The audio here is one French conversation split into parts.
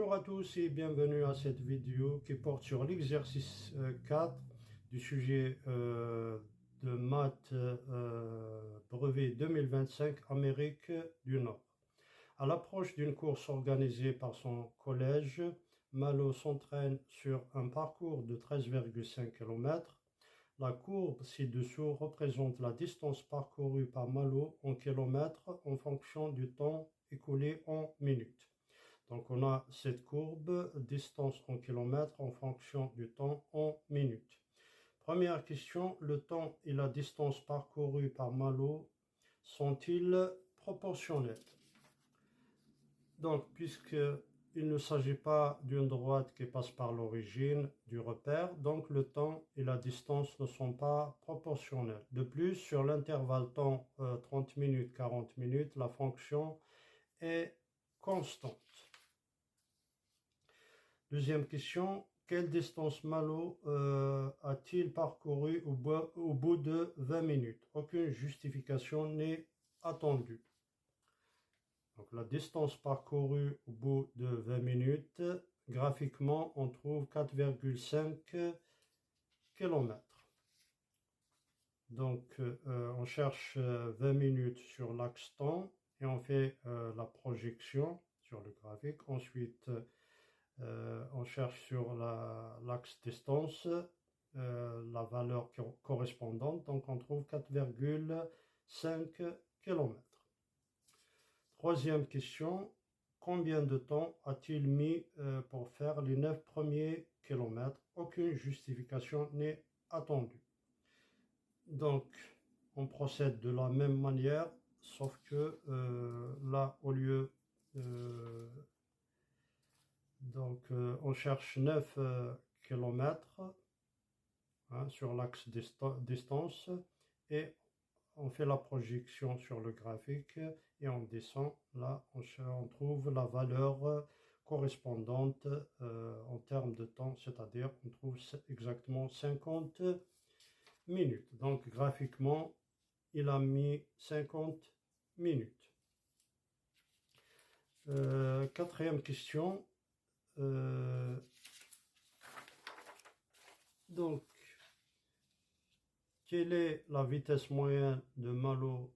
Bonjour à tous et bienvenue à cette vidéo qui porte sur l'exercice 4 du sujet de maths brevet 2025 Amérique du Nord. À l'approche d'une course organisée par son collège, Malo s'entraîne sur un parcours de 13,5 km. La courbe ci-dessous représente la distance parcourue par Malo en kilomètres en fonction du temps écoulé en minutes. Donc on a cette courbe, distance en kilomètres en fonction du temps en minutes. Première question, le temps et la distance parcourue par Malo sont-ils proportionnels? Donc puisqu'il ne s'agit pas d'une droite qui passe par l'origine du repère, donc le temps et la distance ne sont pas proportionnels. De plus, sur l'intervalle temps 30 minutes, 40 minutes, la fonction est constante. Deuxième question, quelle distance Malo a-t-il parcouru au bout de 20 minutes? Aucune justification n'est attendue. Donc la distance parcourue au bout de 20 minutes, graphiquement, on trouve 4,5 km. Donc on cherche 20 minutes sur l'axe temps et on fait la projection sur le graphique. Ensuite, on cherche sur l'axe distance la valeur correspondante, donc on trouve 4,5 km. Troisième question, combien de temps a-t-il mis pour faire les 9 premiers kilomètres? Aucune justification n'est attendue. Donc on procède de la même manière, sauf que là, au lieu on cherche 9 km sur l'axe distance et on fait la projection sur le graphique et on descend. Là, on trouve la valeur correspondante en termes de temps, c'est-à-dire on trouve exactement 50 minutes. Donc graphiquement, il a mis 50 minutes. Quatrième question. Donc, quelle est la vitesse moyenne de Malo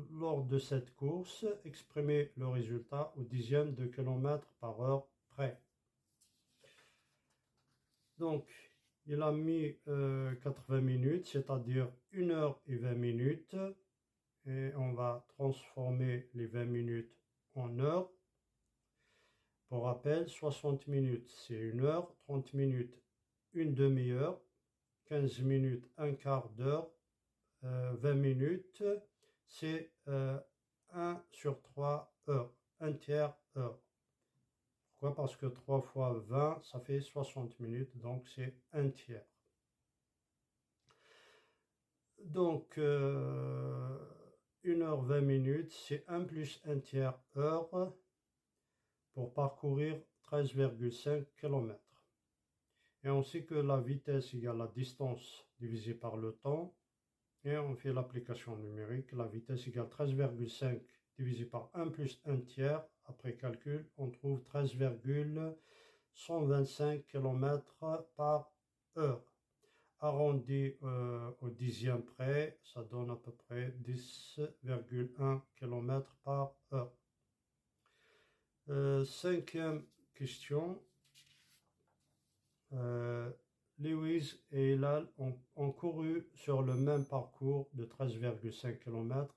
lors de cette course? Exprimez le résultat au dixième de kilomètre par heure près. Donc, il a mis 80 minutes, c'est-à-dire 1 heure et 20 minutes. Et on va transformer les 20 minutes en heures. Pour rappel, 60 minutes, c'est 1 heure, 30 minutes, une demi-heure, 15 minutes, un quart d'heure, 20 minutes, c'est 1 sur 3 heures, un tiers heure. Pourquoi? Parce que 3 fois 20, ça fait 60 minutes, donc c'est un tiers. Donc, 1 heure 20 minutes, c'est 1 plus 1 tiers heure pour parcourir 13,5 km. Et on sait que la vitesse égale la distance divisée par le temps. Et on fait l'application numérique. La vitesse égale 13,5 divisé par 1 plus 1 tiers. Après calcul, on trouve 13,125 km par heure. Arrondi au dixième près, ça donne à peu près 10,1 km par heure. Cinquième question. Lewis et Hillel ont couru sur le même parcours de 13,5 km.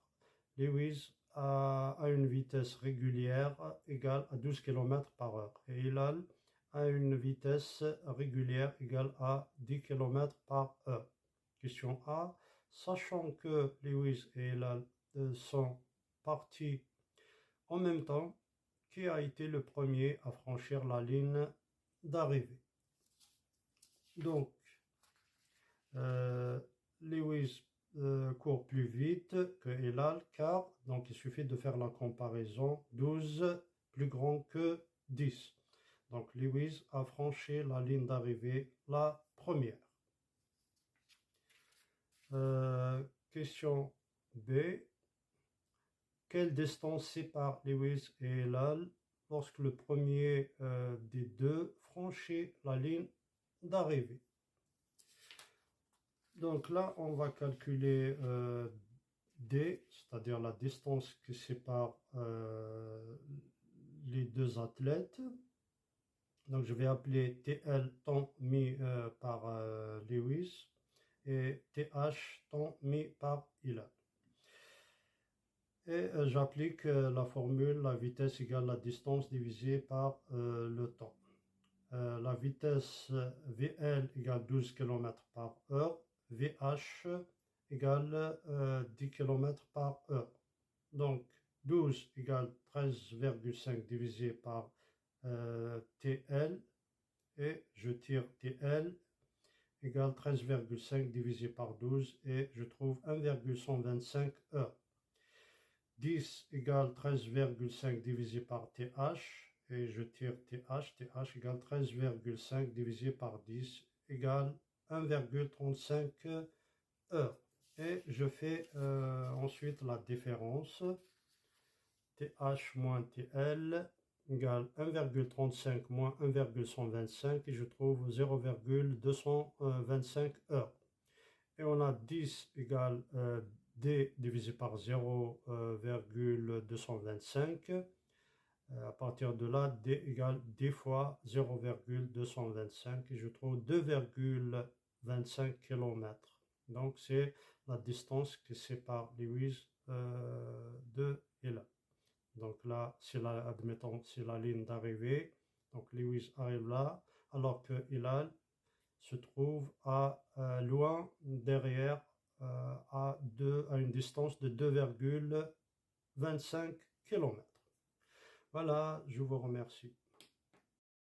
Lewis a une vitesse régulière égale à 12 km par heure et Hillel a une vitesse régulière égale à 10 km par heure. Question A. Sachant que Lewis et Hillel sont partis en même temps, qui a été le premier à franchir la ligne d'arrivée? Donc, Lewis court plus vite que Hillel car, donc il suffit de faire la comparaison, 12 plus grand que 10. Donc Lewis a franchi la ligne d'arrivée la première. Question B. Quelle distance sépare Lewis et Hillel lorsque le premier des deux franchit la ligne d'arrivée. Donc là, on va calculer D, c'est-à-dire la distance qui sépare les deux athlètes. Donc je vais appeler TL temps mis par Lewis et TH temps mis par Hilal. Et j'applique la formule la vitesse égale la distance divisée par le temps. La vitesse VL égale 12 km par heure, VH égale 10 km par heure. Donc 12 égale 13,5 divisé par TL, et je tire TL égale 13,5 divisé par 12 et je trouve 1,125 heures. 10 égale 13,5 divisé par TH et je tire TH, TH égale 13,5 divisé par 10 égale 1,35 heures. Et je fais ensuite la différence. TH moins TL égale 1,35 moins 1,125 et je trouve 0,225 heures. Et on a 10 égale D divisé par 0,225. À partir de là, D égale D fois 0,225 et je trouve 2,25 km. Donc c'est la distance qui sépare Lewis de Hilal. Donc là, admettons, c'est la ligne d'arrivée. Donc Lewis arrive là, alors que Hilal se trouve loin derrière à une distance de 2,25 km. Voilà, je vous remercie.